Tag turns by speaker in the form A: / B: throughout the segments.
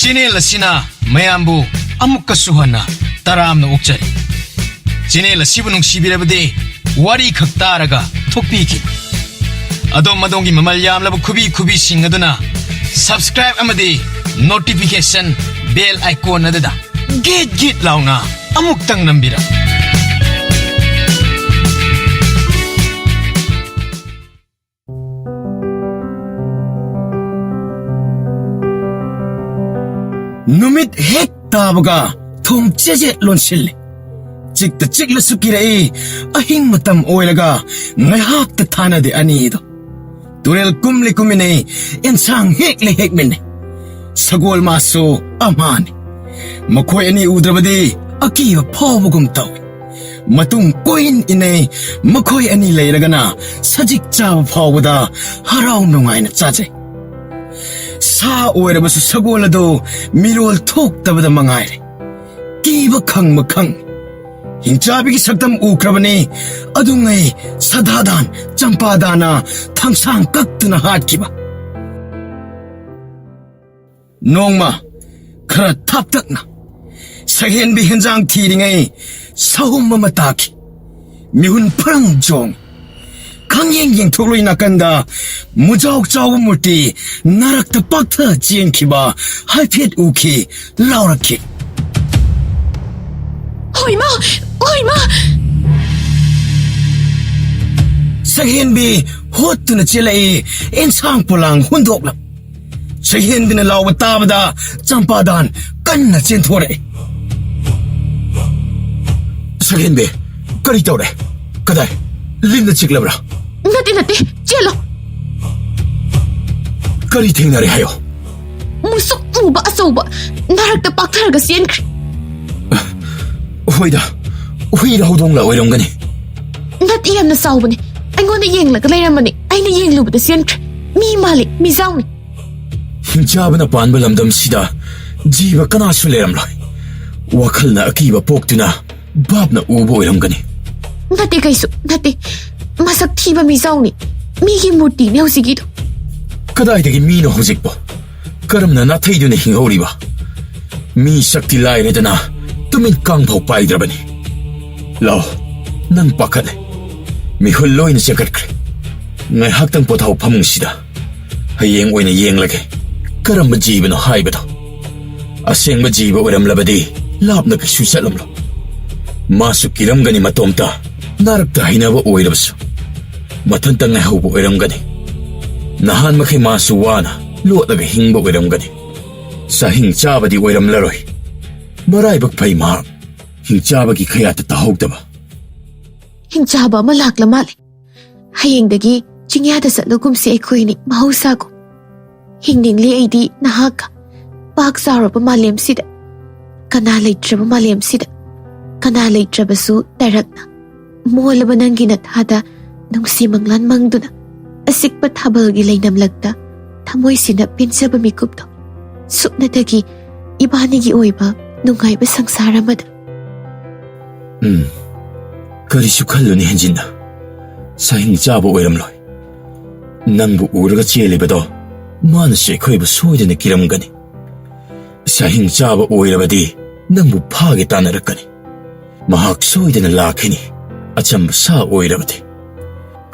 A: Channel asina mayambu amukkasu hana taramna okjari. Channel asibu nungsibirabadi wari khak taraga thokpiki. Adom madongi mamal yamlaba kubi sing aduna subscribe amadi notification bell icon adada git launa amuktang nambira. Numit hek tabaga thong cheje lonsil chikta chikla sukirei ahing matam oilaga ngahak ta thana de ani do turel kumli kumine ensang hekle hekmene sagol maso amani makhoi ani udrabadi akiwa phobugum taw matung koin ine makhoi ani leiragana sajik chaw phawada harau nungaina chaje sa oirabasu sagolado mirol thoktabada mangaire kiba khang hinchabi saktam ukrabani adungai sadadan champadana thangsang kaktuna hatkiba nongma khara thaptakna sahen bi hinjang thiringai sahum mama taki mihun phrang jong 강행행 토로이 나간다 무자옥 자오 물티 나락다 빡타 지엔키바 할핏 우키 라우라키
B: 호이마
A: 사힌비 호트나 찔레이 인상 폴랑 혼독라 사힌비나 라우바 따바다 짬바단 깐나 찐토레 사힌비 까리 떠오레 까다이 린나 찍라브라
B: Nati, jello.
A: Kari thengnare hayo.
B: Musuk uba asoba. Narakta paktharaga sienkri.
A: Hoida hodongla oirongani.
B: Nati yamna saubani. Aingona yenglaga leiramani. Aina yenglubada sienkri. Mi malik, mi zauni.
A: Hinjabana panba lamdam sida jiba kanasu leiramloi. Wakhalna akiba poktuna babna uba oirongani.
B: Nati kaisu, nati. Masak thiba mi zauni. Migi murti ne hosigido.
A: Kadaidagi mino hojikbo. Karamna nathaiduna hinghoriba. Mi shakti lairedana tumin kangphau paidrabani. Lao, nang pakhane. Mi hulloina sekatkre. Ngai haktang pothau phamungsida. Hayeng oina yenglage. Karamba jibano haibado. Asengba jiba oiramlabadi lapna kasu chatlamlo. Masu kiramgani matomta. Narakta hainaba oirabasu mathanta ngai hauba oiramgani nahan makhi masu wana lotlaga hingba oiramgani sa hing chabadi oiramlaroi maraibak phai ma hing chabagi khayata tahogdaba
B: hing chaba ma lakla male hayengdagi chingyada satlogumsi aikhoini mahausago hingningli aidi nahaka pak zaraba malemsida kana leitraba malemsida kana leitrabasu tarakna Mola banangi na thada nung si manglan mangduna asikpa thabalgi lainamlagda thamoy sina pinsaba mikupto suknadagi ibanigi oiba nungayba sangsaramada
A: karisu khalluni henjinna sahing chaba oiramloi nangbu uraga chelibado mana shekhoiba soidana kiramgani sahing chaba oirabadi nangbu phage tanarakani mahak soidana lakhini achamba sa oirabadi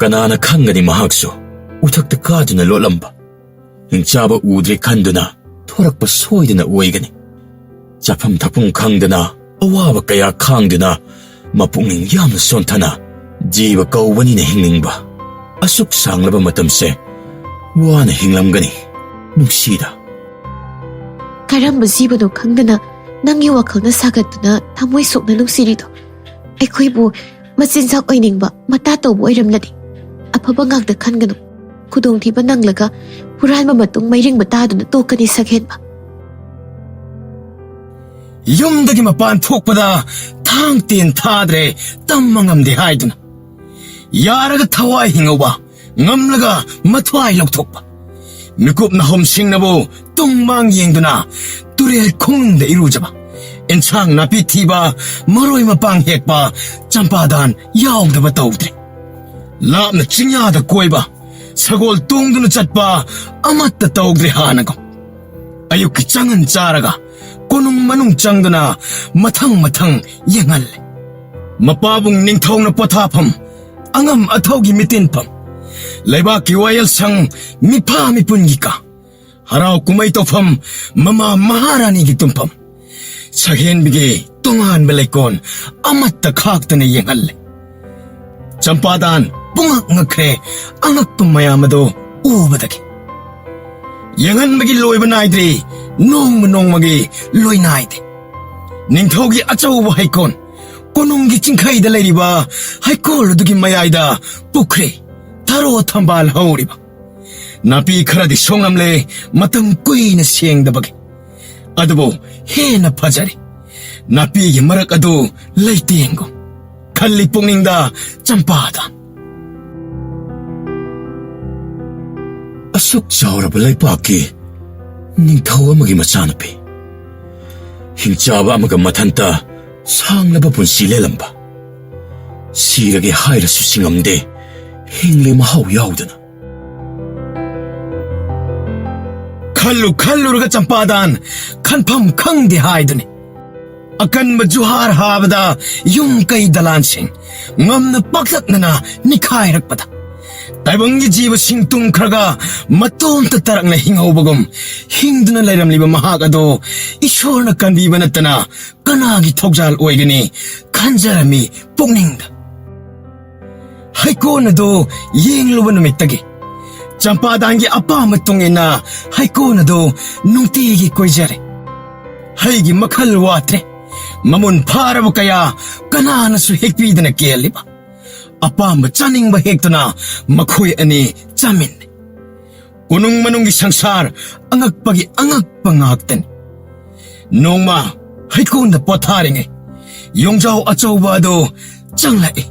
A: kanana khangani mahaksu uthakta kaduna lolamba hingchaba udre khanduna thorakpa soidana oigani chafam thapum khangdana awaba kaya khangduna mapungning yamna sonthana jiba kawbani na hinglingba asuk sanglaba matamse wana hinglamgani nuksida
B: karamba jibano khangdana nangyi wakhalna sagatuna thamoi sokna nuksirido aikhoibu machinjak oiningba mata tawbo oiramladi afaba ngakda khanganu khudongthiba nanglaga puranba matung mairingba taduna tokani saghenba yumdagi mapan thokpada thang tin thadre tammangamde haiduna yaraga thawai hingoba ngamlaga mathwai lokthokba mikupna homsingnabo tungmang yengduna turel khongde irujaba Insang napi thiba maroi mapang hekpa champadan yaugdaba tawdre lapna chinyada koiba sagol tungduna chatpa amatta tawdre hanago
C: ꯑꯌꯨꯛꯀꯤ ꯆꯪꯍꯟ ꯆꯥꯔꯒ ꯀꯣꯅꯨꯡ ꯃꯅꯨꯡ ꯆꯪꯗꯨꯅ ꯃꯊꯪ ꯃꯊꯪ ꯌꯦꯡꯍꯜꯂꯦ꯫ ꯃꯄꯥꯕꯨꯡ ꯅꯤꯡꯊꯧꯅ ꯄꯣꯊꯥꯐꯝ, ꯑꯉꯝ ꯑꯊꯧꯒꯤ ꯃꯤꯇꯤꯟꯐꯝ, ꯂꯩꯕꯥꯛꯀꯤ ꯋꯥꯌꯦꯜꯁꯪ ꯃꯤꯐꯥ ꯃꯤꯄꯨꯟꯒꯤ ꯀꯥ, ꯍꯔꯥꯎ ꯀꯨꯝꯍꯩ ꯇꯧꯐꯝ ꯃꯃꯥ ꯃꯍꯥꯔꯥꯅꯤꯒꯤ ꯇꯨꯝꯐꯝ, ꯁꯛꯍꯦꯟꯕꯤꯒꯤ ꯇꯣꯉꯥꯟꯕ ꯂꯩꯀꯣꯜ ꯑꯃꯠꯇ ꯈꯥꯛꯇꯅ ꯌꯦꯡꯍꯜꯂꯦ꯫ ꯆꯝꯄꯥꯗꯥꯟ ꯄꯨꯡꯉꯛ ꯉꯛꯈ꯭ꯔꯦ ꯑꯉꯛꯄ ꯃꯌꯥꯝ ꯑꯗꯨ ꯎꯕꯗꯒꯤ꯫ ꯌꯦꯡꯍꯟꯕꯒꯤ ꯂꯣꯏꯕ ꯅꯥꯏꯗ꯭ꯔꯤ, ꯅꯣꯡꯃ ꯅꯣꯡꯃꯒꯤ ꯂꯣꯏ ꯅꯥꯏꯗꯦ꯫ ꯅꯤꯡꯊꯧꯒꯤ ꯑꯆꯧꯕ ꯍꯩꯀꯣꯜ, ꯀꯣꯅꯨꯡꯒꯤ ꯆꯤꯡꯈꯩꯗ ꯂꯩꯔꯤꯕ ꯍꯩꯀꯣꯜ ꯑꯗꯨꯒꯤ ꯃꯌꯥꯏꯗ ꯄꯨꯈ꯭ꯔꯤ, ꯊꯔꯣ ꯊꯝꯕꯥꯜ ꯍꯧꯔꯤꯕ꯫ ꯅꯥꯄꯤ ꯈꯔꯗꯤ ꯁꯣꯡꯂꯝꯂꯦ ꯃꯇꯝ ꯀꯨꯏꯅ ꯁꯦꯡꯗꯕꯒꯤ, ꯑꯗꯨꯕꯨ ꯍꯦꯟꯅ ꯐꯖꯔꯤ꯫ ꯅꯥꯄꯤꯒꯤ ꯃꯔꯛ ꯑꯗꯨ ꯂꯩꯇꯦꯡꯒꯨꯝ ꯈꯜꯂꯤ ꯄꯨꯛꯅꯤꯡꯗ ꯆꯝꯄꯥꯗꯥꯟ꯫
A: ꯑꯁꯨꯛ ꯆꯥꯎꯔꯕ ꯂꯩꯄꯥꯛꯀꯤ ꯅꯤꯡꯊꯧ ꯑꯃꯒꯤ ꯃꯆꯥꯅꯨꯄꯤ, ꯍꯤꯡꯆꯥꯕ ꯑꯃꯒ ꯃꯊꯟꯇ ꯁꯥꯡꯂꯕ ꯄꯨꯟꯁꯤ ꯂꯦꯜꯂꯝꯕ, ꯁꯤꯔꯒꯦ ꯍꯥꯏꯔꯁꯨ ꯁꯤꯡꯉꯝꯗꯦ, ꯍꯤꯡꯂꯦ ꯃꯍꯥꯎ ꯌꯥꯎꯗꯅ꯫
C: ꯈꯜꯂꯨꯔꯒ ꯆꯝꯄꯥꯗꯥꯟ ꯈꯟꯐꯝ ꯈꯪꯗꯦ ꯍꯥꯏꯗꯨꯅꯤ꯫ ꯑꯀꯟꯕ ꯖꯨꯍꯥꯔ ꯍꯥꯕꯗ ꯌꯨꯝ ꯀꯩ ꯗꯂꯥꯟꯁꯤꯡ ꯉꯝꯅ ꯄꯥꯛꯇꯛꯅꯅ ꯅꯤꯈꯥꯏꯔꯛꯄꯗ, ꯇꯥꯏꯕꯪꯒꯤ ꯖꯤꯕꯁꯤꯡ ꯇꯨꯝꯈ꯭ꯔꯒ ꯃꯇꯣꯝꯇ ꯇꯔꯛꯅ ꯍꯤꯡꯍꯧꯕꯒꯨꯝ ꯍꯤꯡꯗꯨꯅ ꯂꯩꯔꯝꯂꯤꯕ ꯃꯍꯥꯛ ꯑꯗꯨ ꯏꯁꯣꯔꯅ ꯀꯟꯕꯤꯕ ꯅꯠꯇꯅ ꯀꯅꯥꯒꯤ ꯊꯧꯖꯥꯜ ꯑꯣꯏꯒꯅꯤ ꯈꯟꯖꯔꯝꯃꯤ ꯄꯨꯛꯅꯤꯡꯗ꯫ ꯍꯩꯀꯣꯜ ꯑꯗꯨ ꯌꯦꯡꯂꯨꯕ ꯅꯨꯃꯤꯠꯇꯒꯤ ꯆꯝꯄꯥꯗꯥꯟꯒꯤ ꯑꯄꯥꯝꯕ ꯇꯨꯡꯏꯟꯅ ꯍꯩꯀꯣꯜ ꯑꯗꯨ ꯅꯨꯡꯇꯤꯒꯤ ꯀꯣꯏꯖꯔꯦ꯫ ꯍꯩꯒꯤ ꯃꯈꯜ ꯋꯥꯠꯇ꯭ꯔꯦ, ꯃꯃꯨꯟ ꯐꯥꯔꯕ ꯀꯌꯥ ꯀꯅꯥꯅꯁꯨ ꯍꯦꯛꯄꯤꯗꯅ ꯀꯦꯜꯂꯤꯕ꯫ ꯑꯄꯥꯝꯕ ꯆꯥꯅꯤꯡꯕ ꯍꯦꯛꯇꯨꯅ ꯃꯈꯣꯏ ꯑꯅꯤ ꯆꯥꯃꯤꯟꯅꯩ꯫ ꯀꯣꯅꯨꯡ ꯃꯅꯨꯡꯒꯤ ꯁꯪꯁꯥꯔ ꯑꯉꯛꯄꯒꯤ ꯑꯉꯛꯄ ꯉꯥꯛꯇꯅꯤ꯫ ꯅꯣꯡꯃ ꯍꯩꯀꯣꯜꯗ ꯄꯣꯊꯥꯔꯤꯉꯩ ꯌꯣꯡꯖꯥꯎ ꯑꯆꯧꯕ ꯑꯗꯨ ꯆꯪꯂꯛꯏ꯫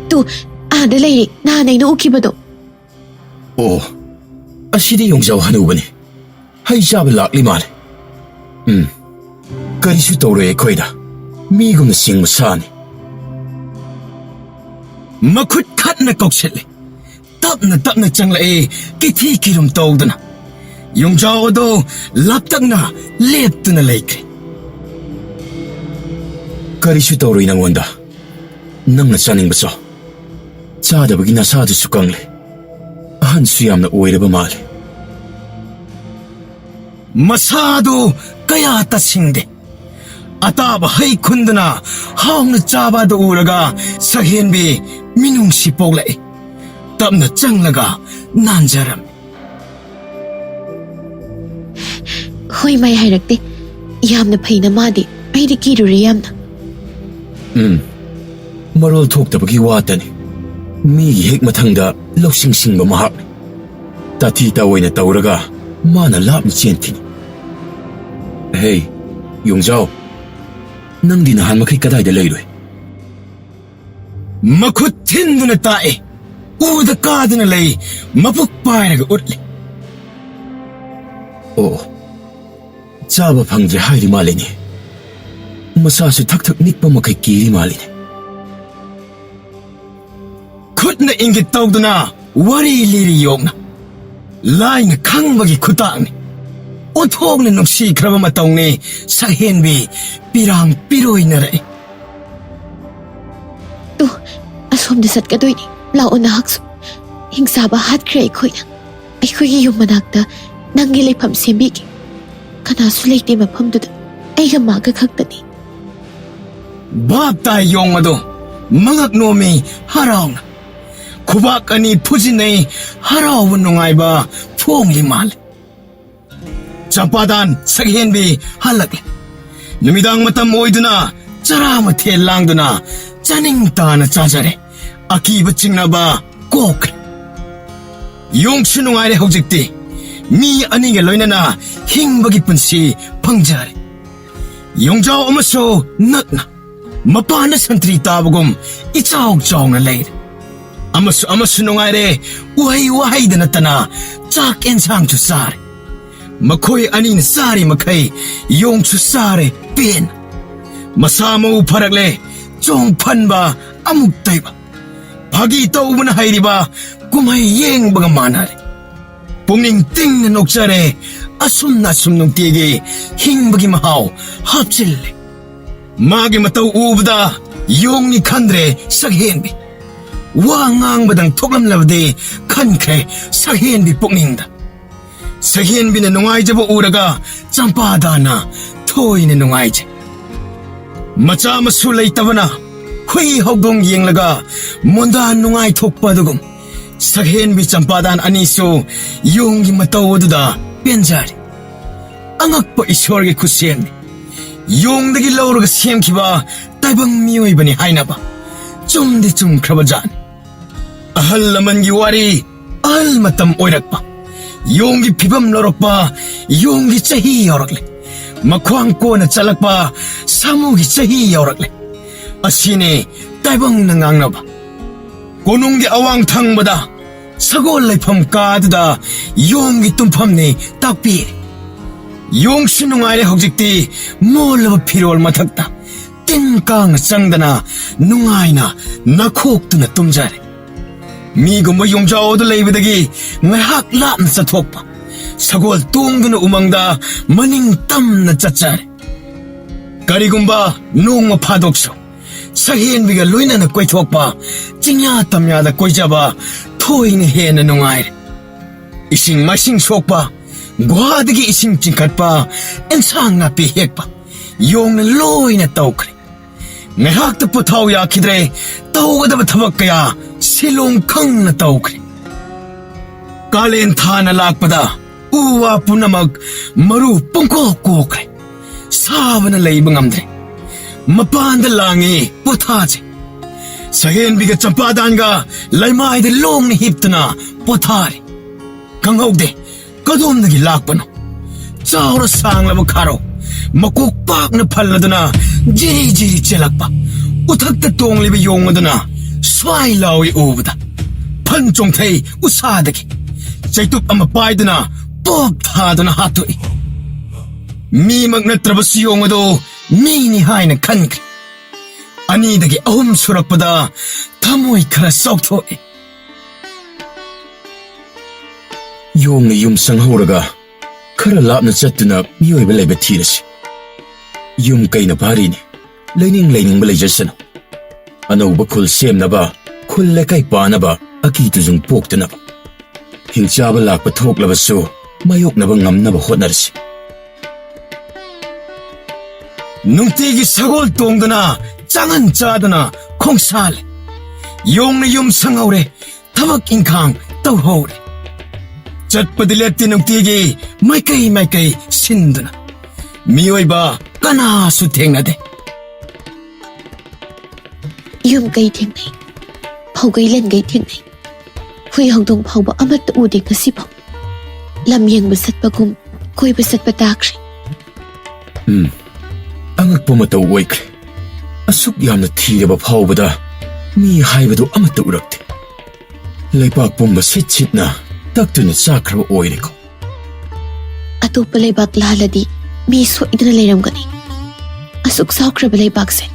B: ꯇꯨ ꯑꯥꯗ ꯂꯩꯔꯤ, ꯅꯍꯥꯟ ꯑꯩꯅ ꯎꯈꯤꯕꯗꯣ꯫
A: ꯑꯣ, ꯑꯁꯤꯗꯤ ꯌꯣꯡꯖꯥꯎ ꯍꯅꯨꯕꯅꯤ, ꯍꯩ ꯆꯥꯕ ꯂꯥꯛꯂꯤ ꯃꯥꯜꯂꯦ꯫ ꯀꯔꯤꯁꯨ ꯇꯧꯔꯣꯏ ꯑꯩꯈꯣꯏꯗ, ꯃꯤꯒꯨꯝꯅ ꯁꯤꯡꯕ ꯁꯥꯅꯤ꯫
C: ꯃꯈꯨꯠ ꯈꯠꯅ ꯀꯧꯁꯤꯜꯂꯤ, ꯇꯞꯅ ꯇꯞꯅ ꯆꯪꯂꯛꯏ ꯀꯤꯊꯤ ꯀꯤꯔꯨꯝ ꯇꯧꯗꯨꯅ꯫ ꯌꯣꯡꯖꯥꯎ ꯑꯗꯨ ꯂꯥꯞꯇꯛꯅ ꯂꯦꯞꯇꯨꯅ ꯂꯩꯈ꯭ꯔꯦ꯫
A: ꯀꯔꯤꯁꯨ ꯇꯧꯔꯣꯏ ꯅꯪꯉꯣꯟꯗ, ꯅꯪꯅ ꯆꯥꯅꯤꯡꯕ ꯆꯥꯎ, ꯆꯥꯗꯕꯒꯤ ꯅꯁꯥꯗꯨꯁꯨ ꯀꯪꯂꯦ, ꯑꯍꯟꯁꯨ ꯌꯥꯝꯅ ꯑꯣꯏꯔꯕ ꯃꯥꯜꯂꯦ꯫
C: ꯃꯁꯥꯗꯨ ꯀꯌꯥ ꯇꯁꯤꯡꯗꯦ꯫ ꯑꯇꯥꯕ ꯍꯩ ꯈꯨꯟꯗꯨꯅ ꯍꯥꯎꯅ ꯆꯥꯕ ꯑꯗꯨ ꯎꯔꯒ ꯁꯛꯍꯦꯟꯕꯤ ꯃꯤꯅꯨꯡꯁꯤ ꯄꯣꯛꯂꯛꯏ, ꯇꯞꯅ ꯆꯪꯂꯒ ꯅꯥꯟꯖꯔꯝꯃꯤ꯫
B: ꯍꯣꯏ ꯃꯥꯏ ꯍꯥꯏꯔꯛꯇꯦ, ꯌꯥꯝꯅ ꯐꯩꯅ ꯃꯥꯗꯤ, ꯑꯩꯗꯤ ꯀꯤꯔꯨꯔꯦ ꯌꯥꯝꯅ꯫
A: ꯃꯔꯣꯜ ꯊꯣꯛꯇꯕꯒꯤ ꯋꯥꯇꯅꯤ, ꯃꯤꯒꯤ ꯍꯦꯛ ꯃꯊꯪꯗ ꯂꯧꯁꯤꯡ ꯁꯤꯡꯕ ꯃꯍꯥꯛꯅꯤ꯫ ꯇꯥꯊꯤ ꯇꯥꯑꯣꯏꯅ ꯇꯧꯔꯒ ꯃꯥꯅ ꯂꯥꯞꯅ ꯆꯦꯟꯈꯤꯅꯤ꯫ ꯍꯦ ꯌꯣꯡꯖꯥꯎ, ꯅꯪꯗꯤ ꯅꯍꯥꯟ ꯃꯈꯩ ꯀꯗꯥꯏꯗ ꯂꯩꯔꯣꯏ?
C: ꯃꯈꯨꯠ ꯊꯤꯟꯗꯨꯅ ꯇꯥꯛꯏ, ꯎꯗ ꯀꯥꯗꯨꯅ ꯂꯩ, ꯃꯕꯨꯛ ꯄꯥꯏꯔꯒ ꯎꯠꯂꯤ꯫
A: ꯑꯣ, ꯆꯥꯕ ꯐꯪꯗ꯭ꯔꯦ ꯍꯥꯏꯔꯤ ꯃꯥꯜꯂꯤꯅꯦ, ꯃꯁꯥꯁꯨ ꯊꯛ ꯊꯛ ꯅꯤꯛꯄ ꯃꯈꯩ ꯀꯤꯔꯤ ꯃꯥꯜꯂꯤꯅꯦ꯫
C: ꯈꯨꯠꯅ ꯏꯪꯒꯤꯠ ꯇꯧꯗꯨꯅ ꯋꯥꯔꯤ ꯂꯤꯔꯤ ꯌꯣꯛꯅ, ꯂꯥꯏꯅ ꯈꯪꯕꯒꯤ ꯈꯨꯇꯥꯛꯅꯤ, ꯑꯣꯟꯊꯣꯛꯅ ꯅꯨꯡꯁꯤꯈ꯭ꯔꯕ ꯃꯇꯧꯅꯤ ꯁꯛꯍꯦꯟꯕꯤ ꯄꯤꯔꯥꯡ ꯄꯤꯔꯣꯏꯅꯔꯛꯏ꯫
B: ꯇꯨ ꯑꯁꯣꯝꯗ ꯆꯠꯀꯗꯣꯏꯅꯤ, ꯂꯥꯛꯑꯣ ꯅꯍꯥꯛꯁꯨ꯫ ꯍꯤꯡꯆꯥꯕ ꯍꯥꯠꯈ꯭ꯔꯦ ꯑꯩꯈꯣꯏꯅ, ꯑꯩꯈꯣꯏꯒꯤ ꯌꯨꯝ ꯃꯅꯥꯛꯇ ꯅꯪꯒꯤ ꯂꯩꯐꯝ ꯁꯦꯝꯕꯤꯒꯦ꯫ ꯀꯅꯥꯁꯨ ꯂꯩꯇꯦ ꯃꯐꯝꯗꯨꯗ, ꯑꯩꯒ ꯃꯥꯒ ꯈꯛꯇꯅꯤ꯫
C: ꯚꯥꯞ ꯇꯥꯏ ꯌꯣꯡ ꯑꯗꯣ ꯃꯉꯛ ꯅꯣꯝꯃꯤ ꯍꯔꯥꯎꯅ, ꯈꯨꯕꯥꯛ ꯑꯅꯤ ꯐꯨꯖꯤꯟꯅꯩ, ꯍꯔꯥꯎꯕ ꯅꯨꯡꯉꯥꯏꯕ ꯐꯣꯡꯂꯤ ꯃꯥꯜꯂꯤ꯫ ꯆꯝꯄꯥꯗꯥꯟ ꯁꯛꯍꯦꯟꯕꯤ ꯍꯜꯂꯛꯂꯦ꯫ ꯅꯨꯃꯤꯗꯥꯡ ꯃꯇꯝ ꯑꯣꯏꯗꯨꯅ ꯆꯔꯥ ꯃꯊꯦꯜ ꯂꯥꯡꯗꯨꯅ ꯆꯥꯅꯤꯡ ꯇꯥꯅ ꯆꯥꯖꯔꯦ, ꯑꯀꯤꯕ ꯆꯤꯡꯅꯕ ꯀꯣꯛꯈ꯭ꯔꯦ꯫ ꯌꯣꯡꯁꯨ ꯅꯨꯡꯉꯥꯏꯔꯦ ꯍꯧꯖꯤꯛꯇꯤ, ꯃꯤ ꯑꯅꯤꯒ ꯂꯣꯏꯅꯅ ꯍꯤꯡꯕꯒꯤ ꯄꯨꯟꯁꯤ ꯐꯪꯖꯔꯦ꯫ ꯌꯣꯡꯖꯥꯎ ꯑꯃꯁꯨ ꯅꯛꯅ ꯃꯄꯥꯟꯗ ꯁꯟꯇ꯭ꯔꯤ ꯇꯥꯕꯒꯨꯝ ꯏꯆꯥꯎ ꯆꯥꯎꯅ ꯂꯩꯔꯦ꯫ ꯑꯃꯁꯨ ꯅꯨꯡꯉꯥꯏꯔꯦ, ꯎꯍꯩ ꯋꯥꯍꯩꯗ ꯅꯠꯇꯅ ꯆꯥꯛ ꯑꯦꯟꯁꯥꯡꯁꯨ ꯆꯥꯔꯦ꯫ ꯃꯈꯣꯏ ꯑꯅꯤꯅ ꯆꯥꯔꯤ ꯃꯈꯩ ꯌꯣꯡꯁꯨ ꯆꯥꯔꯦ ꯄꯦꯟꯅ꯫ ꯃꯁꯥ ꯃꯎ ꯐꯔꯛꯂꯦ, ꯆꯣꯡꯐꯟꯕ ꯑꯃꯨꯛ ꯇꯩꯕ ꯐꯥꯒꯤ ꯇꯧꯕꯅ ꯍꯩꯔꯤꯕ ꯀꯨꯝꯍꯩ ꯌꯦꯡꯕꯒ ꯃꯥꯟꯅꯔꯦ ꯄꯨꯛꯅꯤꯡ ꯇꯤꯡꯅ ꯅꯣꯛꯆꯔꯦ ꯑꯁꯨꯝꯅ ꯑꯁꯨꯝ ꯅꯨꯡꯇꯤꯒꯤ ꯍꯤꯡꯕꯒꯤ ꯃꯍꯥꯎ ꯍꯥꯞꯆꯤꯜꯂꯦ ꯃꯥꯒꯤ ꯃꯇꯧ ꯎꯕꯗ ꯌꯣꯡꯅꯤ ꯈꯟꯗ꯭ꯔꯦ ꯁꯛꯍꯦꯟꯕꯤ ꯋꯥ ꯉꯥꯡꯕꯗꯪ ꯊꯣꯛꯂꯝꯂꯕꯗꯤ ꯈꯟꯈ꯭ꯔꯦ ꯁꯛꯍꯦꯟꯕꯤ ꯄꯨꯛꯅꯤꯡꯗ ꯁꯛꯍꯦꯟꯕꯤꯅ ꯅꯨꯡꯉꯥꯏꯖꯕ ꯎꯔꯒ ꯆꯝꯄꯥꯗꯥꯅ ꯊꯣꯏꯅ ꯅꯨꯡꯉꯥꯏꯖꯩ ꯃꯆꯥ ꯃꯁꯨ ꯂꯩꯇꯕꯅ ꯍꯨꯏ ꯍꯧꯗꯣꯡ ꯌꯦꯡꯂꯒ ꯃꯣꯟꯗꯥ ꯅꯨꯡꯉꯥꯏꯊꯣꯛꯄ ꯑꯗꯨꯒꯨꯝ ꯁꯛꯍꯦꯟꯕꯤ ꯆꯝꯄꯥꯗꯥꯟ ꯑꯅꯤꯁꯨ ꯌꯣꯡꯒꯤ ꯃꯇꯧ ꯑꯗꯨꯗ ꯄꯦꯟꯖꯔꯦ ꯑꯉꯛꯄ ꯏꯁꯣꯔꯒꯤ ꯈꯨꯠꯁꯦꯝꯅꯤ ꯌꯣꯡꯗꯒꯤ ꯂꯧꯔꯒ ꯁꯦꯝꯈꯤꯕ ꯇꯥꯏꯕꯪ ꯃꯤꯑꯣꯏꯕꯅꯤ ꯍꯥꯏꯅꯕ ꯆꯨꯝꯗꯤ ꯆꯨꯝꯈ꯭ꯔꯕꯖꯥꯠꯅꯤ ꯑꯍꯜ ꯂꯃꯟꯒꯤ ꯋꯥꯔꯤ ꯑꯍꯜ ꯃꯇꯝ ꯑꯣꯏꯔꯛꯄ ꯌꯣꯡꯒꯤ ꯐꯤꯕꯝ ꯂꯧꯔꯛꯄ ꯌꯣꯡꯒꯤ ꯆꯍꯤ ꯌꯧꯔꯛꯂꯦ ꯃꯈ꯭ꯋꯥꯡ ꯀꯣꯟꯅ ꯆꯠꯂꯛꯄ ꯁꯥꯃꯨꯒꯤ ꯆꯍꯤ ꯌꯧꯔꯛꯂꯦ ꯑꯁꯤꯅꯤ ꯇꯥꯏꯕꯪꯅ ꯉꯥꯡꯅꯕ ꯀꯣꯅꯨꯡꯒꯤ ꯑꯋꯥꯡ ꯊꯪꯕꯗ ꯁꯒꯣꯜ ꯂꯩꯐꯝ ꯀꯥꯗꯨꯗ ꯌꯣꯡꯒꯤ ꯇꯨꯝꯐꯝꯅꯤ ꯇꯥꯛꯄꯤꯔꯦ ꯌꯣꯡꯁꯨ ꯅꯨꯡꯉꯥꯏꯔꯦ ꯍꯧꯖꯤꯛꯇꯤ ꯃꯣꯜꯂꯕ ꯐꯤꯔꯣꯜ ꯃꯊꯛꯇ ꯇꯤꯟ ꯀꯥꯡꯅ ꯆꯪꯗꯅ ꯅꯨꯡꯉꯥꯏꯅ ꯅꯈꯣꯛꯇꯨꯅ ꯇꯨꯝꯖꯔꯦ ꯃꯤꯒꯨꯝꯕ ꯌꯣꯡꯖꯥꯎ ꯑꯗꯨ ꯂꯩꯕꯗꯒꯤ ꯉꯥꯏꯍꯥꯛ ꯂꯥꯞꯅ ꯆꯠꯊꯣꯛꯄ ꯁꯒꯣꯜ ꯇꯣꯡꯗꯨꯅ ꯎꯃꯪꯗ ꯃꯅꯤꯡ ꯇꯝꯅ ꯆꯠꯆꯔꯦ ꯀꯔꯤꯒꯨꯝꯕ ꯅꯣꯡꯃ ꯐꯥꯗꯣꯛꯁꯨ ꯁꯛꯍꯦꯟꯕꯤꯒ ꯂꯣꯏꯅꯅ ꯀꯣꯏꯊꯣꯛꯄ ꯆꯤꯡꯌꯥ ꯇꯝꯌꯥꯗ ꯀꯣꯏꯖꯕ ꯊꯣꯏꯅ ꯍꯦꯟꯅ ꯅꯨꯡꯉꯥꯏꯔꯦ ꯏꯁꯤꯡ ꯃꯥꯏꯁꯤꯡ ꯁꯣꯛꯄ ꯒꯨꯍꯥꯗꯒꯤ ꯏꯁꯤꯡ ꯆꯤꯡꯈꯠꯄ ꯑꯦꯟꯁꯥꯡ ꯅꯥꯄꯤ ꯍꯦꯛꯄ ꯌꯣꯡꯅ ꯂꯣꯏꯅ ꯇꯧꯈ꯭ꯔꯦ ꯉꯥꯏꯍꯥꯛꯇ ꯄꯣꯊꯥꯎ ꯌꯥꯈꯤꯗ꯭ꯔꯦ ꯇꯧꯒꯗꯕ ꯊꯕꯛ ꯀꯌꯥ ꯁꯤꯂꯣꯡ ꯈꯪꯅ ꯇꯧꯈ꯭ꯔꯦ ꯀꯥꯂꯦꯟ ꯊꯥꯅ ꯂꯥꯛꯄꯗ ꯎ ꯋꯥ ꯄꯨꯝꯅꯃꯛ ꯃꯔꯨ ꯄꯨꯡꯀꯣꯛ ꯀꯣꯛꯈ꯭ꯔꯦ ꯁꯥꯕꯅ ꯂꯩꯕ ꯉꯝꯗ꯭ꯔꯦ ꯃꯄꯥꯟꯗ ꯂꯥꯡꯉꯤ ꯄꯣꯊꯥꯖꯩ ꯁꯛꯍꯦꯟꯕꯤꯒ ꯆꯝꯄꯥꯗꯥꯟꯒ ꯂꯩꯃꯥꯏꯗ ꯂꯣꯡꯅ ꯍꯤꯞꯇꯨꯅ ꯄꯣꯊꯥꯔꯦ ꯈꯪꯍꯧꯗꯦ ꯀꯗꯣꯝꯗꯒꯤ ꯂꯥꯛꯄꯅꯣ ꯆꯥꯎꯔ ꯁꯥꯡꯂꯕ ꯈꯥꯔꯧ ꯃꯀꯣꯛ ꯄꯥꯛꯅ ꯐꯜꯂꯗꯨꯅ ꯖꯤꯔꯤ ꯖꯤꯔꯤ ꯆꯦꯜꯂꯛꯄ ꯎꯊꯛꯇ ꯇꯣꯡꯂꯤꯕ ꯌꯣꯡ ꯑꯗꯨꯅ ꯁ꯭ꯋꯥꯏ ꯂꯥꯎꯏ ꯎꯕꯗ ꯐꯟ ꯆꯣꯡꯊꯩ ꯎꯁꯥꯗꯒꯤ ꯆꯩꯇꯨꯞ ꯑꯃ ꯄꯥꯏꯗꯨꯅ ꯄꯣꯞ ꯊꯥꯗꯨꯅ ꯍꯥꯠꯇꯣꯛꯏ ꯃꯤꯃꯛ ꯅꯠꯇ꯭ꯔꯕꯁꯨ ꯌꯣꯡ ꯑꯗꯨ ꯃꯤꯅꯤ ꯍꯥꯏꯅ ꯈꯟꯈ꯭ꯔꯦ ꯑꯅꯤꯗꯒꯤ ꯑꯍꯨꯝ ꯁꯨꯔꯛꯄꯗ ꯊꯃꯣꯏ ꯈꯔ ꯆꯥꯎꯊꯣꯛꯏ
A: ꯌꯣꯡꯅ ꯌꯨꯝ ꯆꯪꯍꯧꯔꯒ ꯈꯔ ꯂꯥꯞꯅ ꯆꯠꯇꯨꯅ ꯃꯤꯑꯣꯏꯕ ꯂꯩꯕ ꯊꯤꯔꯁꯤ ꯌꯨꯝ ꯀꯩꯅ ꯐꯥꯔꯤꯅꯤ ꯂꯩꯅꯤꯡ ꯂꯩꯅꯤꯡꯕ ꯂꯩꯖꯁꯅꯨ ꯑꯅꯧꯕ ꯈꯨꯜ ꯁꯦꯝꯅꯕ ꯈꯨꯜ ꯂꯩꯀꯥꯏ ꯄꯥꯅꯕ ꯑꯀꯤ ꯇꯨꯖꯨꯡ ꯄꯣꯛꯇꯅꯕ ꯍꯤꯡꯆꯥꯕ ꯂꯥꯛꯄ ꯊꯣꯛꯂꯕꯁꯨ ꯃꯥꯌꯣꯛꯅꯕ ꯉꯝꯅꯕ ꯍꯣꯠꯅꯔꯁꯤ
C: ꯅꯨꯡꯇꯤꯒꯤ ꯁꯒꯣꯜ ꯇꯣꯡꯗꯨꯅ ꯆꯥꯡꯍꯟ ꯆꯥꯗꯨꯅ ꯈꯣꯡꯁꯥꯜꯂꯦ ꯌꯣꯡꯅ ꯌꯨꯝ ꯁꯪꯍꯧꯔꯦ ꯊꯕꯛ ꯏꯪꯈꯥꯡ ꯇꯧꯍꯧꯔꯦ ꯆꯠꯄꯗꯤ ꯂꯦꯞꯇꯦ ꯅꯨꯡꯇꯤꯒꯤ ꯃꯥꯏꯀꯩ ꯃꯥꯏꯀꯩ ꯁꯤꯟꯗꯨꯅ ꯃꯤꯑꯣꯏꯕ ꯀꯅꯥꯁꯨ ꯊꯦꯡꯅꯗꯦ
B: ꯌꯨꯝ ꯀꯩ ꯊꯦꯡꯅꯩ ꯐꯧꯒꯩ ꯂꯟꯒꯩ ꯊꯦꯡꯅꯩ ꯍꯨꯏ ꯍꯧꯗꯣꯡ ꯐꯥꯎꯕ ꯑꯃꯠꯇ ꯎꯗꯦ ꯉꯁꯤꯐꯥꯎ ꯂꯝ ꯌꯦꯡꯕ ꯆꯠꯄꯒꯨꯝ ꯀꯣꯏꯕ ꯆꯠꯄ ꯇꯥꯈ꯭ꯔꯦ
A: ꯑꯉꯛꯄ ꯃꯇꯧ ꯑꯣꯏꯈ꯭ꯔꯦ ꯑꯁꯨꯛ ꯌꯥꯝꯅ ꯊꯤꯔꯕ ꯐꯥꯎꯕꯗ ꯃꯤ ꯍꯥꯏꯕꯗꯨ ꯑꯃꯠꯇ ꯎꯔꯛꯇꯦ ꯂꯩꯕꯥꯛ ꯄꯨꯝꯕ ꯁꯤꯠ ꯁꯤꯠꯅ ꯇꯛꯇꯨꯅ ꯆꯥꯈ꯭ꯔꯕ ꯑꯣꯏꯔꯦꯀꯣ
B: ꯑꯇꯣꯞꯄ ꯂꯩꯕꯥꯛ ꯂꯥꯜꯂꯗꯤ ꯃꯤ ꯁꯣꯏꯗꯅ ꯂꯩꯔꯝꯒꯅꯤ ꯑꯁꯨꯛ ꯆꯥꯎꯈ꯭ꯔꯕ ꯂꯩꯕꯥꯛꯁꯦ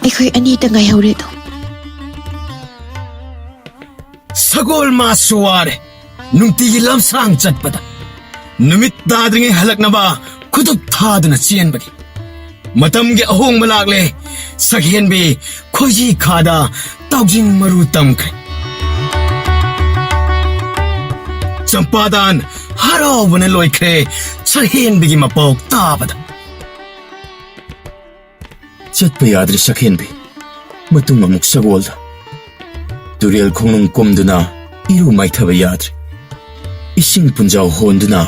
B: ꯑꯩꯈꯣꯏ ꯑꯅꯤꯇ ꯉꯥꯏꯍꯧꯔꯦꯗꯣ
C: ꯁꯒꯣꯜ ꯃꯥꯁꯨ ꯋꯥꯔꯦ ꯅꯨꯡꯇꯤꯒꯤ ꯂꯝꯁꯥꯡ ꯆꯠꯄꯗ ꯅꯨꯃꯤꯠ ꯇꯥꯗ꯭ꯔꯤꯉꯩ ꯍꯜꯂꯛꯅꯕ ꯈꯨꯗꯨꯞ ꯊꯥꯗꯨꯅ ꯆꯦꯟꯕꯒꯤ ꯃꯇꯝꯒꯤ ꯑꯍꯣꯡꯕ ꯂꯥꯛꯂꯦ ꯁꯛꯍꯦꯟꯕꯤ ꯈꯣꯏꯖꯤ ꯈꯥꯗ ꯇꯥꯎꯖꯤꯡ ꯃꯔꯨ ꯇꯝꯈ꯭ꯔꯦ ꯆꯝꯄꯥꯗꯥꯟ ꯍꯔꯥꯎꯕꯅ ꯂꯣꯏꯈ꯭ꯔꯦ ꯁꯛꯍꯦꯟꯕꯤꯒꯤ ꯃꯄꯥꯎ ꯇꯥꯕꯗ
A: ꯆꯠꯄ ꯌꯥꯗ꯭ꯔꯦ ꯁꯛꯍꯦꯟꯕꯤ ꯃꯇꯨꯡ ꯑꯃꯨꯛ ꯁꯒꯣꯜꯗ ꯇꯨꯔꯦꯜ ꯈꯣꯡꯅꯨꯡ ꯀꯨꯝꯗꯨꯅ ꯏꯔꯨ ꯃꯥꯏꯊꯕ ꯌꯥꯗ꯭ꯔꯦ ꯏꯁꯤꯡ ꯄꯨꯟꯖꯥꯎ ꯍꯣꯟꯗꯨꯅ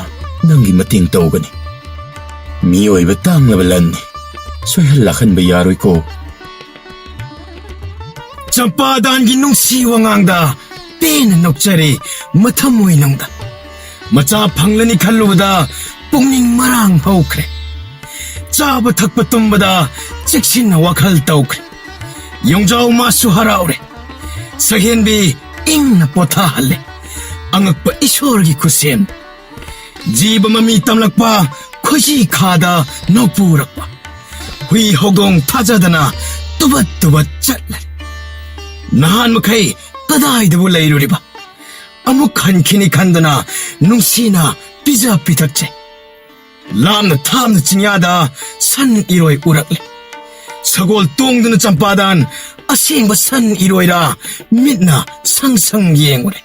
A: ꯅꯪꯒꯤ ꯃꯇꯦꯡ ꯇꯧꯒꯅꯤ ꯃꯤꯑꯣꯏꯕ ꯇꯥꯡꯂꯕ ꯂꯟꯅꯤ ꯁꯣꯏꯍꯜ ꯂꯥꯛꯍꯟꯕ ꯌꯥꯔꯣꯏꯀꯣ
C: ꯆꯝꯄꯥꯗꯥꯟꯒꯤ ꯅꯨꯡꯁꯤ ꯋꯥꯉꯥꯡꯗ ꯄꯦꯟꯅ ꯅꯣꯛꯆꯔꯦ ꯃꯊꯃꯣꯏꯅꯨꯡꯗ ꯃꯆꯥ ꯐꯪꯂꯅꯤ ꯈꯜꯂꯨꯕꯗ ꯄꯨꯛꯅꯤꯡ ꯃꯔꯥꯡ ꯍꯧꯈ꯭ꯔꯦ ꯆꯥꯕ ꯊꯛꯄ ꯇꯨꯝꯕꯗ ꯆꯦꯛꯁꯤꯟꯅ ꯋꯥꯈꯜ ꯇꯧꯈ꯭ꯔꯦ ꯌꯣꯡꯖꯥꯎ ꯃꯥꯁꯨ ꯍꯔꯥꯎꯔꯦ ꯁꯛꯍꯦꯟꯕꯤ ꯏꯪꯅ ꯄꯣꯊꯥꯍꯜꯂꯦ ꯑꯉꯛꯄ ꯏꯁꯣꯔꯒꯤ ꯈꯨꯠꯁꯦꯝ ꯖꯤꯕ ꯃꯃꯤ ꯇꯝꯂꯛꯄ ꯈꯣꯏꯖꯤ ꯈꯥꯗ ꯅꯧꯄꯨꯔꯛꯄ ꯍꯨꯏ ꯍꯧꯗꯣꯡ ꯊꯥꯖꯗꯅ tubat chatlari. Nahan makai kadaydabu layruriba. Amuk hankini khandana nungsina pizza pitakche. Lamna thamna chinyada san iroi urakle. Sagol tongduna champadan asengba san iroira mitna sang yengure.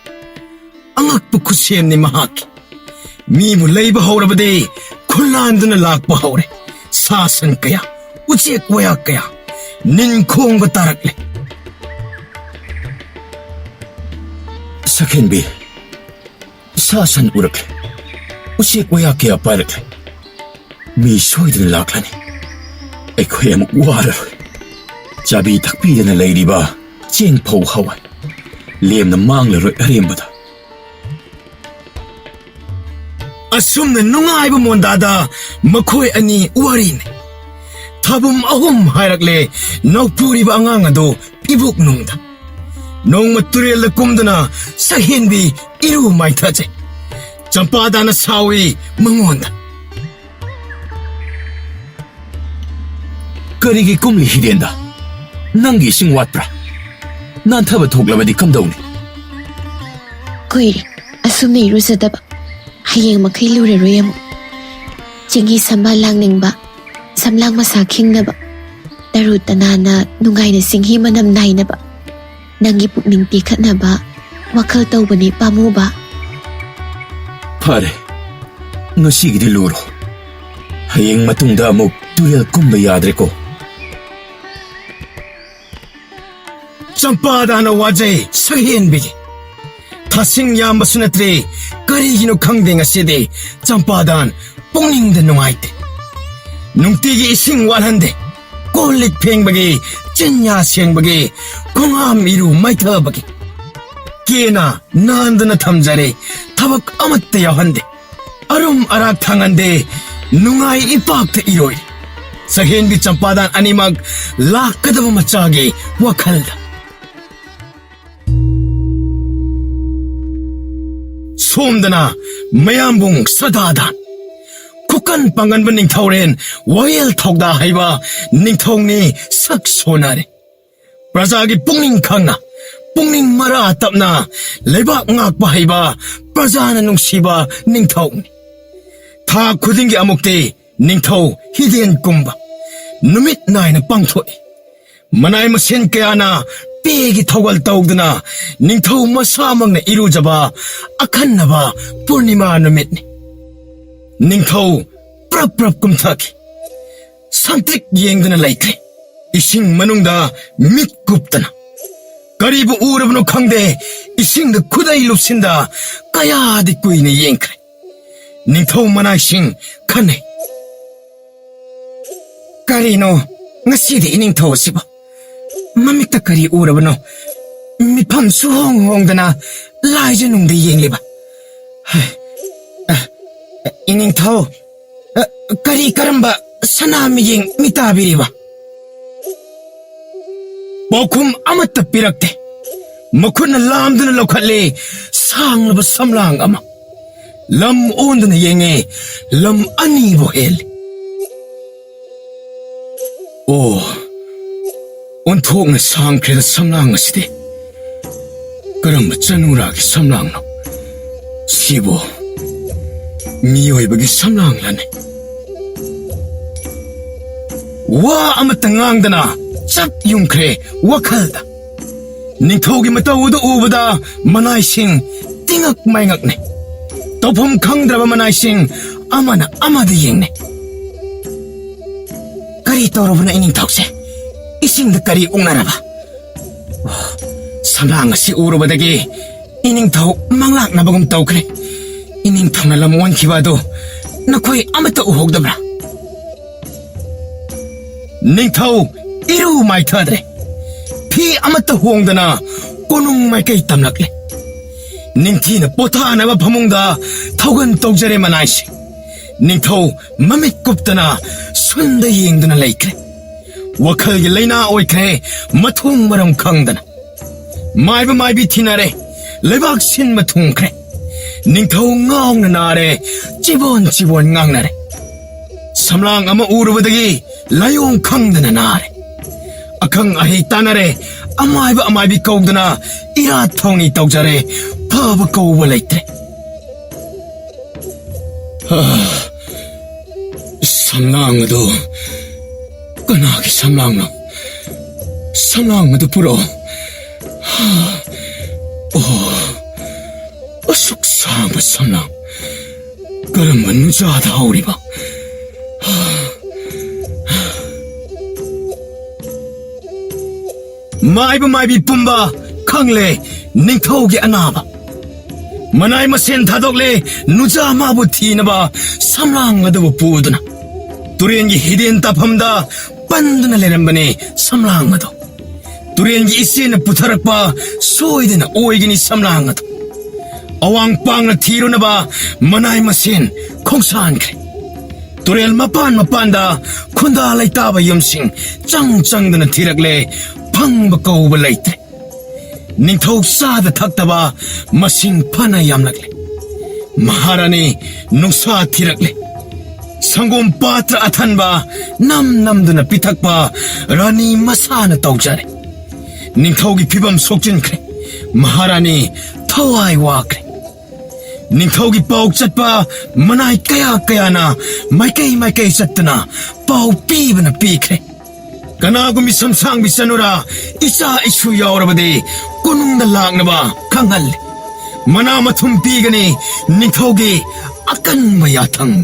C: Angakpu kusem ni mahaki. Mibu layba haurabade kullanduna lakpa haure. Sasan kaya, uchek waya kaya, ninkhongba tarakle.
A: Sakhenbi, sasan urakle. Uchek waya kaya parakle. Mi soidana laklani. Aikoy amuk wararoi. Chabi takpidana layriba cheng phau hawai. Lemna manglaroi arembada.
C: Asumna nungayba mondada makoy ani warine. Thabum ahum hairakle naupuriba angang ado ibuk nungda. Nong maturel da kumdana sahenbi iru maithache. Champadana sawi mangonda.
A: Karigi kumli hidenda. Nangi sing watpra. Nanthaba thoklabadi kamdauni.
B: Kuiri, asumna irusadaba. Hayeng makai luraroi amuk. Chingi sambalang ningba, samlang masa kingnaba. Daru tanana nungay na singhi manam nainaba. Nangi pukning pikatnaba, wakal tawbani pamu ba?
A: Pare, ngasigidi luro. Hayeng matungda amuk turel kumba yadre ko.
C: Champadana wajay sahenbi. Tasing yamba sunatre karigino khangde ngaside champadan pongning da nungaite. Nungtigi ising walhande kolit phengbagi chinya sengbagi kongam iru maithabagi. Kena nandana thamjare thabak amatta yahande. Arum arak thangande nungai ipakta iroi. Sahenbi champadan animag lakadaba machagi wakhalda. Somdana mayambung sadadan. Kukan pangan bening tauren wayel thaugda haiba ningthongni sak sonare. Prajagi pungning khangna pungning mara tapna lebak ngakpa haiba prajana nungsiba ningthongni. Tha khudingi amukte ningthau hiden kumba. Numit naina pangthoi. Manai masen kayana pegi thawal tawduna ningthau masamangna irujaba akhannaba purnima numitni. Ningthau prap kumthaki. Santrik yengdana laikre. Ising manungda mit guptana. Karibu urabno khangde isingda khudai lupsinda kaya di kuine yengkre. Ningthau manai sing khane. Karino ngasidi ningthau siba. Mamikta kari urabano. Mipam suhong-hongdana laija nungda yengliba. Ining thau kari karamba sanami yeng mitabiriba. Bokum amatta pirakte. Makuna lamdana lokhatle sanglaba samlang ama. Lam ondana yenge lam ani bohel. Oh. 온통을 상크레다 삼랑하시되 그럼 짠우라기 삼랑노 시보 미오이버기 삼랑라네 와 아무튼 앙다나 짭 융크레 와칼다 닝토기 마타우도 우보다 마나이싱 띵악 마잉악네 또폼 강드라바 마나이싱 아마나 아마드 잉네 까리 떠러브나 이닝 덕세 Ising da kari ungaraba. Samlang si urubadagi ining tau manglak na bagong tau kre. Ining tau na lamuan kibado na ko'y amata uhog dabra. Ning tau iru may tadre. Pi amata huong da na kunong may kay tamlakle. Ning ti na pota na mapamong da taugan taujare manaysi. Ning tau mamit kupta na sundaying da na laikre. Wakal laina oikre matung maram kangdana. Maibi tinare lebak sin matung kre. Ningthau ngong na nare chibon ngang nare. Samlang ama urubadagi layong kangdana nare. ꯑꯈꯪ ꯑꯍꯩ ꯇꯥꯟꯅꯔꯦ ꯑꯃꯥꯏꯕꯤ ꯀꯧꯗꯅ ꯏꯔꯥꯠ ꯊꯧꯅꯤ ꯇꯧꯖꯔꯦ ꯐꯕ ꯀꯧꯕ ꯂꯩꯇ꯭ꯔꯦ ꯁꯝꯂꯥꯡ ꯑꯗꯨ ꯀꯅꯥꯒꯤ ꯁꯝꯂꯥꯡꯅꯣ ꯁꯝꯂꯥꯡ ꯑꯗꯨ ꯄꯨꯔꯛꯑꯣ ꯑꯁꯨꯛ ꯁꯥꯡꯕ ꯁꯝꯂꯥꯡ ꯀꯔꯝꯕ ꯅꯨꯡꯖꯥꯗ ꯍꯧꯔꯤꯕ ꯃꯥꯏꯕ ꯃꯥꯏꯕꯤ ꯄꯨꯝꯕ ꯈꯪꯂꯦ ꯅꯤꯡꯊꯧꯒꯤ ꯑꯅꯥꯕ ꯃꯅꯥꯏ ꯃꯁꯦꯟ ꯊꯥꯗꯣꯛꯂꯦ ꯅꯨꯖꯥ ꯃꯥꯕꯨ ꯊꯤꯅꯕ ꯁꯝꯂꯥꯡ ꯑꯗꯨꯕꯨ ꯄꯨꯗꯨꯅ ꯇꯨꯔꯦꯟꯒꯤ ꯍꯤꯗꯦꯟ ꯇꯥꯐꯝꯗ ꯄꯟꯗꯨꯅ ꯂꯩꯔꯝꯕꯅꯦ ꯁꯝꯂꯥꯡ ꯑꯗꯨ ꯇꯨꯔꯦꯟꯒꯤ ꯏꯆꯦꯅ ꯄꯨꯊꯔꯛꯄ ꯁꯣꯏꯗꯅ ꯑꯣꯏꯒꯅꯤ ꯁꯝꯂꯥꯡ ꯑꯗꯨ ꯑꯋꯥꯡ ꯄꯥꯡꯅ ꯊꯤꯔꯨꯅꯕ ꯃꯅꯥꯏ ꯃꯁꯦꯟ ꯈꯣꯡꯁꯥꯟꯈ꯭ꯔꯦ ꯇꯨꯔꯦꯜ ꯃꯄꯥꯟꯗ ꯈꯨꯟꯗꯥ ꯂꯩꯇꯥꯕ ꯌꯨꯝꯁꯤꯡ ꯆꯪꯗꯨꯅ ꯊꯤꯔꯛꯂꯦ ꯐꯪꯕ ꯀꯧꯕ ꯂꯩꯇ꯭ꯔꯦ ꯅꯤꯡꯊꯧ ꯆꯥꯗ ꯊꯛꯇꯕ ꯃꯁꯤꯡ ꯐꯅ ꯌꯥꯝꯂꯛꯂꯦ ꯃꯍꯥꯔꯥꯅꯤ ꯅꯨꯡꯁꯥ ꯊꯤꯔꯛꯂꯦ ꯁꯪꯒꯣꯝ ꯄꯥꯇ꯭ꯔ ꯑꯊꯟꯕ ꯅꯝꯗꯨꯅ ꯄꯤꯊꯛꯄ ꯔꯥꯅꯤ ꯃꯁꯥꯅ ꯇꯧꯖꯔꯦ ꯅꯤꯡꯊꯧꯒꯤ ꯐꯤꯕꯝ ꯁꯣꯛꯆꯤꯟꯈ꯭ꯔꯦ ꯃꯍꯥꯔꯥꯅꯤ ꯊꯋꯥꯏ ꯋꯥꯈ꯭ꯔꯦ ꯅꯤꯡꯊꯧꯒꯤ ꯄꯥꯎ ꯆꯠꯄ ꯃꯅꯥꯏ ꯀꯌꯥꯅ ꯃꯥꯏꯀꯩ ꯆꯠꯇꯨꯅ ꯄꯥꯎ ꯄꯤꯕꯅ ꯄꯤꯈ꯭ꯔꯦ ꯀꯅꯥꯒꯨꯝꯕꯤ ꯁꯝꯁꯥꯡꯕꯤ ꯆꯅꯨꯔꯥ ꯏꯆꯥ ꯏꯁꯨ ꯌꯥꯎꯔꯕꯗꯤ ꯀꯣꯅꯨꯡꯗ ꯂꯥꯛꯅꯕ ꯈꯪꯍꯜꯂꯤ ꯃꯅꯥ ꯃꯊꯨꯝ ꯄꯤꯒꯅꯤ ꯅꯤꯡꯊꯧꯒꯤ ꯑꯀꯟꯕ ꯌꯥꯊꯪ